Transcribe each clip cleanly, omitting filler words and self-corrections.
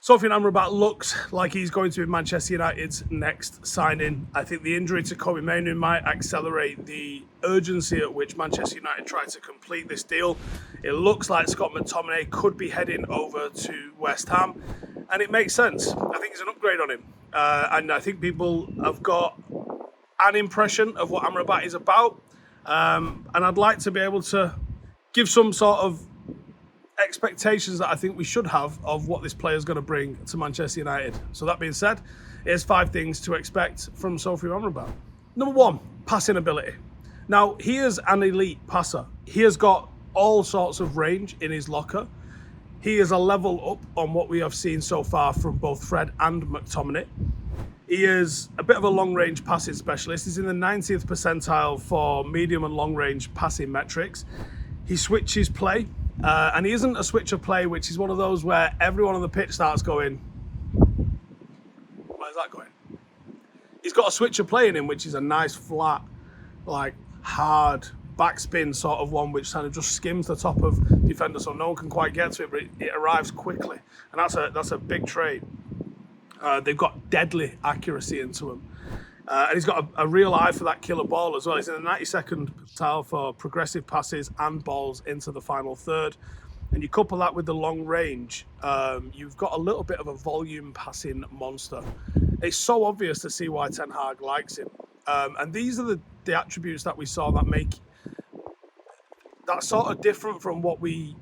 Sofyan Amrabat looks like he's going to be Manchester United's next signing. I think the injury to Kobbie Mainoo might accelerate the urgency at which Manchester United try to complete this deal. It looks like Scott McTominay could be heading over to West Ham, and it makes sense. I think it's an upgrade on him, and I think people have got an impression of what Amrabat is about, and I'd like to be able to give some sort of expectations that I think we should have of what this player is going to bring to Manchester United. So that being said, here's 5 things to expect from Sofyan Amrabat. Number 1, passing ability. Now, he is an elite passer. He has got all sorts of range in his locker. He is a level up on what we have seen so far from both Fred and McTominay. He is a bit of a long-range passing specialist. He's in the 90th percentile for medium and long-range passing metrics. He switches play. And he isn't a switch of play, which is one of those where everyone on the pitch starts going, where's that going? He's got a switch of play in him, which is a nice, flat, like hard backspin sort of one, which kind of just skims the top of defenders so no one can quite get to it, but it arrives quickly. And that's a big trait. They've got deadly accuracy into him. And he's got a real eye for that killer ball as well. He's in the 92nd percentile for progressive passes and balls into the final third. And you couple that with the long range, you've got a little bit of a volume passing monster. It's so obvious to see why Ten Hag likes him. And these are the attributes that we saw that make that sort of different from what we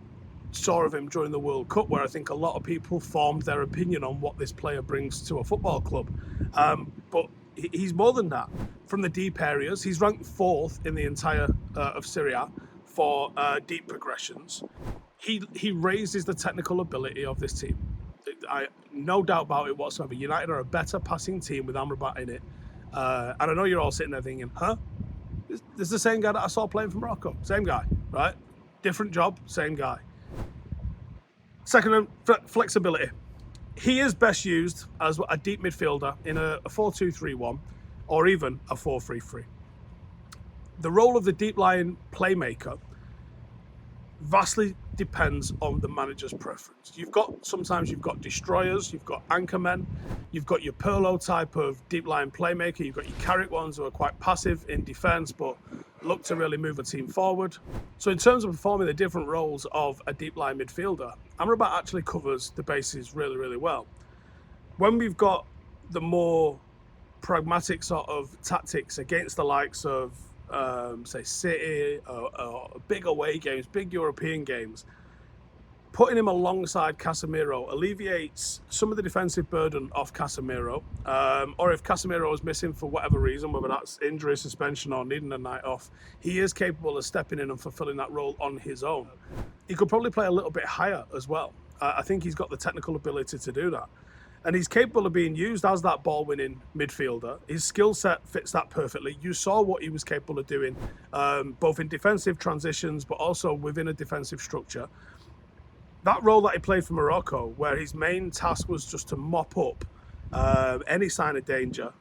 saw of him during the World Cup, where I think a lot of people formed their opinion on what this player brings to a football club. But he's more than that. From the deep areas, he's ranked 4th in the entire of Serie A for deep progressions. He raises the technical ability of this team. No doubt about it whatsoever. United are a better passing team with Amrabat in it. And I know you're all sitting there thinking, huh? This is the same guy that I saw playing for Morocco. Same guy, right? Different job, same guy. Second, flexibility. He is best used as a deep midfielder in a 4-2-3-1 or even a 4-3-3. The role of the deep line playmaker vastly depends on the manager's preference. Sometimes you've got destroyers, you've got anchormen, you've got your Pirlo type of deep line playmaker, you've got your Carrick ones who are quite passive in defence but look to really move a team forward. So in terms of performing the different roles of a deep line midfielder, Amrabat actually covers the bases really, really well. When we've got the more pragmatic sort of tactics against the likes of say City or big away games, big European games, putting him alongside Casemiro alleviates some of the defensive burden off Casemiro. Or if Casemiro is missing for whatever reason, whether that's injury, suspension or needing a night off, he is capable of stepping in and fulfilling that role on his own. He could probably play a little bit higher as well. I think he's got the technical ability to do that. And he's capable of being used as that ball-winning midfielder. His skill set fits that perfectly. You saw what he was capable of doing, both in defensive transitions, but also within a defensive structure. That role that he played for Morocco, where his main task was just to mop up any sign of danger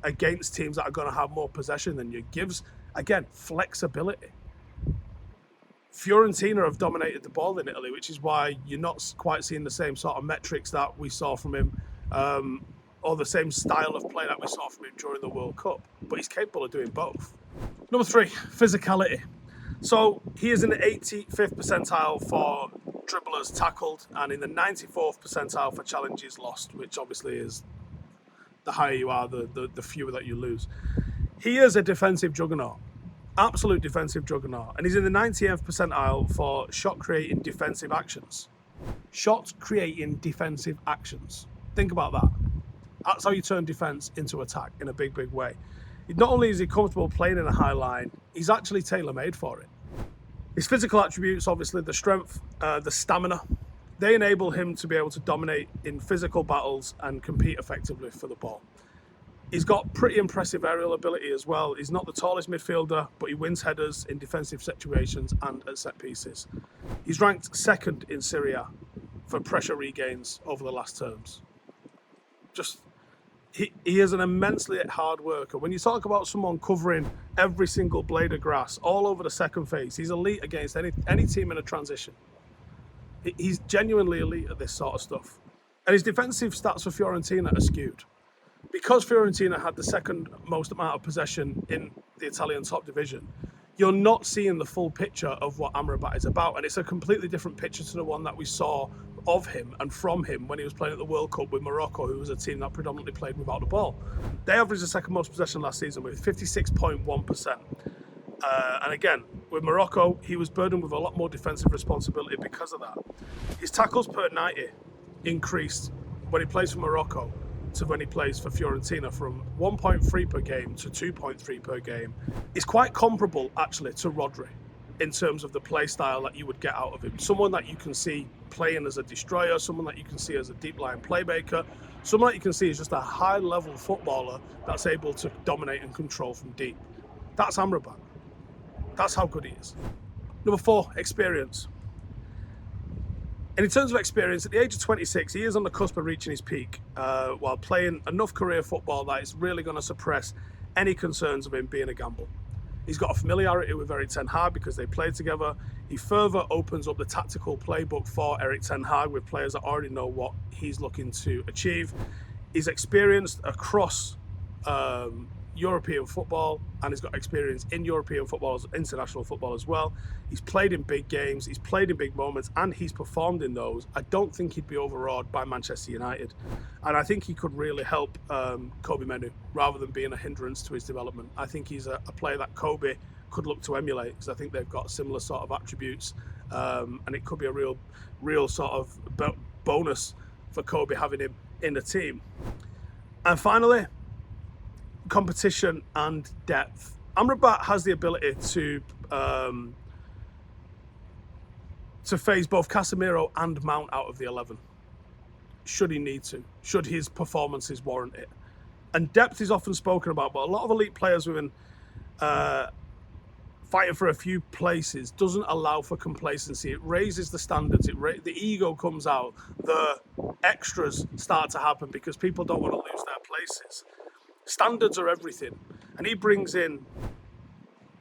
against teams that are going to have more possession than you, gives, again, flexibility. Fiorentina have dominated the ball in Italy, which is why you're not quite seeing the same sort of metrics that we saw from him, or the same style of play that we saw from him during the World Cup. But he's capable of doing both. Number 3, physicality. So he is in the 85th percentile for dribblers tackled and in the 94th percentile for challenges lost, which obviously is the higher you are, the fewer that you lose. He is a defensive juggernaut. Absolute defensive juggernaut. And he's in the 90th percentile for shot creating defensive actions. Shot creating defensive actions. Think about that. That's how you turn defence into attack in a big, big way. Not only is he comfortable playing in a high line, he's actually tailor-made for it. His physical attributes, obviously the strength, the stamina, they enable him to be able to dominate in physical battles and compete effectively for the ball. He's got pretty impressive aerial ability as well. He's not the tallest midfielder, but he wins headers in defensive situations and at set pieces. He's ranked 2nd in Serie A for pressure regains over the last terms. He is an immensely hard worker. When you talk about someone covering every single blade of grass all over the second phase, he's elite against any team in a transition. He's genuinely elite at this sort of stuff. And his defensive stats for Fiorentina are skewed. Because Fiorentina had the second most amount of possession in the Italian top division, you're not seeing the full picture of what Amrabat is about. And it's a completely different picture to the one that we saw of him and from him when he was playing at the World Cup with Morocco, who was a team that predominantly played without the ball. They averaged the second most possession last season with 56.1%. And again, with Morocco, he was burdened with a lot more defensive responsibility because of that. His tackles per 90 increased when he plays for Morocco to when he plays for Fiorentina, from 1.3 per game to 2.3 per game. It's quite comparable, actually, to Rodri in terms of the play style that you would get out of him. Someone that you can see playing as a destroyer, someone that you can see as a deep line playmaker, someone that you can see as just a high-level footballer that's able to dominate and control from deep. That's Amrabat. That's how good he is. Number 4, experience. And in terms of experience, at the age of 26, he is on the cusp of reaching his peak while playing enough career football that is really going to suppress any concerns of him being a gamble. He's got a familiarity with Erik ten Hag because they played together. He further opens up the tactical playbook for Erik ten Hag with players that already know what he's looking to achieve. He's experienced across European football, and he's got experience in European football, international football as well. He's played in big games, he's played in big moments, and he's performed in those. I don't think he'd be overawed by Manchester United, and I think he could really help Kobbie Mainoo rather than being a hindrance to his development. I think he's a player that Kobbie could look to emulate, because I think they've got similar sort of attributes, and it could be a real sort of bonus for Kobbie having him in the team. And finally, competition and depth. Amrabat has the ability to phase both Casemiro and Mount out of the 11, should he need to, should his performances warrant it. And depth is often spoken about, but a lot of elite players within fighting for a few places doesn't allow for complacency. It raises the standards, the ego comes out, the extras start to happen because people don't want to lose their places. Standards are everything, and he brings in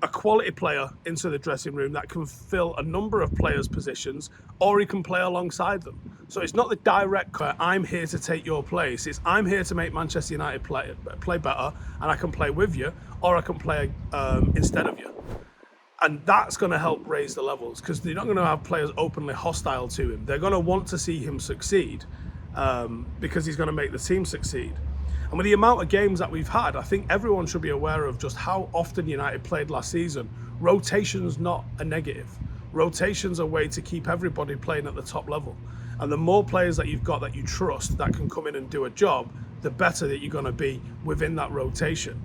a quality player into the dressing room that can fill a number of players' positions, or he can play alongside them. So it's not the direct, I'm here to take your place. It's I'm here to make Manchester United play better, and I can play with you, or I can play instead of you. And that's going to help raise the levels, because they're not going to have players openly hostile to him. They're going to want to see him succeed because he's going to make the team succeed. And with the amount of games that we've had, I think everyone should be aware of just how often United played last season. Rotation's not a negative. Rotation's a way to keep everybody playing at the top level. And the more players that you've got that you trust that can come in and do a job, the better that you're going to be within that rotation.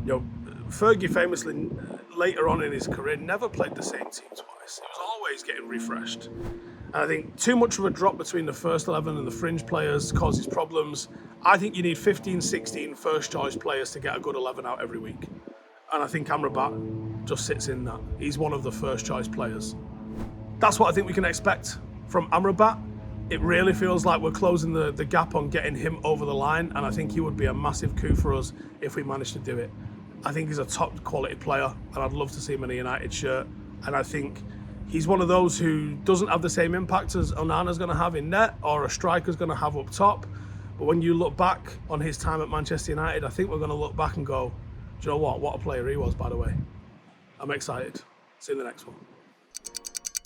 You know, Fergie famously, later on in his career, never played the same team twice. He was always getting refreshed. And I think too much of a drop between the first 11 and the fringe players causes problems. I think you need 15, 16 first choice players to get a good 11 out every week. And I think Amrabat just sits in that. He's one of the first choice players. That's what I think we can expect from Amrabat. It really feels like we're closing the gap on getting him over the line, and I think he would be a massive coup for us if we managed to do it. I think he's a top quality player, and I'd love to see him in a United shirt. And I think he's one of those who doesn't have the same impact as Onana's going to have in net, or a striker's going to have up top. But when you look back on his time at Manchester United, I think we're going to look back and go, do you know what? What a player he was, by the way. I'm excited. See you in the next one.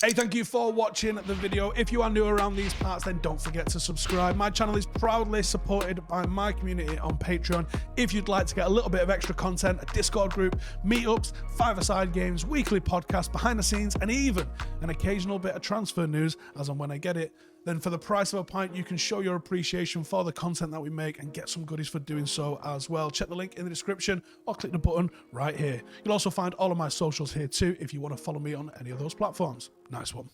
Hey, thank you for watching the video. If you are new around these parts, then don't forget to subscribe. My channel is proudly supported by my community on Patreon. If you'd like to get a little bit of extra content, a Discord group, meetups, five-a-side games, weekly podcasts, behind the scenes, and even an occasional bit of transfer news as and when I get it, then for the price of a pint, you can show your appreciation for the content that we make and get some goodies for doing so as well. Check the link in the description or click the button right here. You'll also find all of my socials here too if you want to follow me on any of those platforms. Nice one.